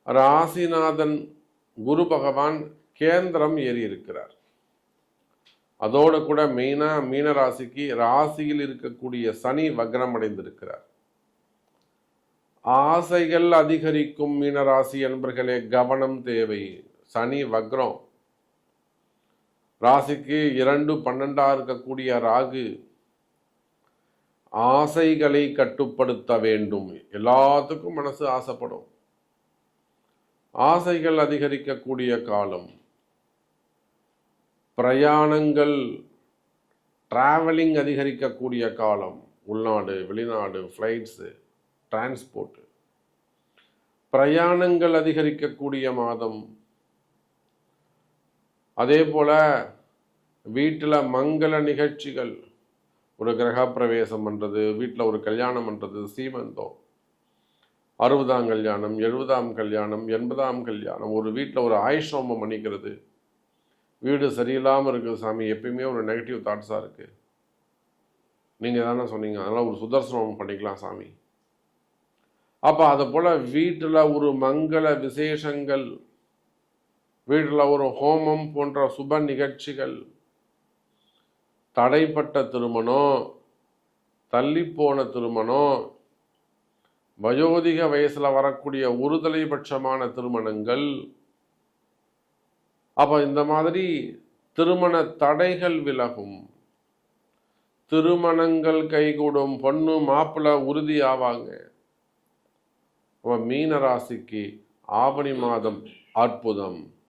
ராசிநாதன் குரு பகவான் கேந்திரம் ஏறி இருக்கிறார். அதோடு கூட மெயினா மீன ராசிக்கு ராசியில் இருக்கக்கூடிய சனி வக்ரம் அடைந்திருக்கிறார். ஆசைகள் அதிகரிக்கும் மீனராசி என்பர்களே, கவனம் தேவை. சனி வக்ரம், ராசிக்கு 2-12 இருக்கக்கூடிய ராகு ஆசைகளை கட்டுப்படுத்த வேண்டும். எல்லாத்துக்கும் மனசு ஆசைப்படும். ஆசைகள் அதிகரிக்கக்கூடிய காலம். பிரயாணங்கள், டிராவலிங் அதிகரிக்கக்கூடிய காலம். உள்நாடு, வெளிநாடு, ஃப்ளைட்ஸு, டிரான்ஸ்போர்ட், பிரயாணங்கள் அதிகரிக்கக்கூடிய மாதம். அதே போல வீட்டில் மங்கள நிகழ்ச்சிகள், ஒரு கிரகப்பிரவேசம் பண்ணுறது, வீட்டில் ஒரு கல்யாணம் பண்ணுறது, சீமந்தம், 60ஆம் கல்யாணம், 70ஆம் கல்யாணம், 80ஆம் கல்யாணம், ஒரு வீட்டில் ஒரு ஆயுஷ்ரோமம் பண்ணிக்கிறது. வீடு சரியில்லாமல் இருக்குது சாமி, எப்பயுமே ஒரு நெகட்டிவ் தாட்ஸாக இருக்குது, நீங்கள் தானே சொன்னீங்க, அதனால் ஒரு சுதர்சனம் பண்ணிக்கலாம் சாமி. அப்போ அதை போல் வீட்டில் ஒரு மங்கள விசேஷங்கள், வீட்டில் ஒரு ஹோமம் போன்ற சுப நிகழ்ச்சிகள், தடைப்பட்ட திருமணம், தள்ளிப்போன திருமணம், வயோதிக வயசில் வரக்கூடிய ஒருதலைபட்சமான திருமணங்கள், அப்போ இந்த மாதிரி திருமண தடைகள் விலகும், திருமணங்கள் கைகூடும், பொண்ணு மாப்பிள்ளை உறுதி ஆவாங்க. மீன ராசிக்கு ஆவணி மாதம் அற்புதம்.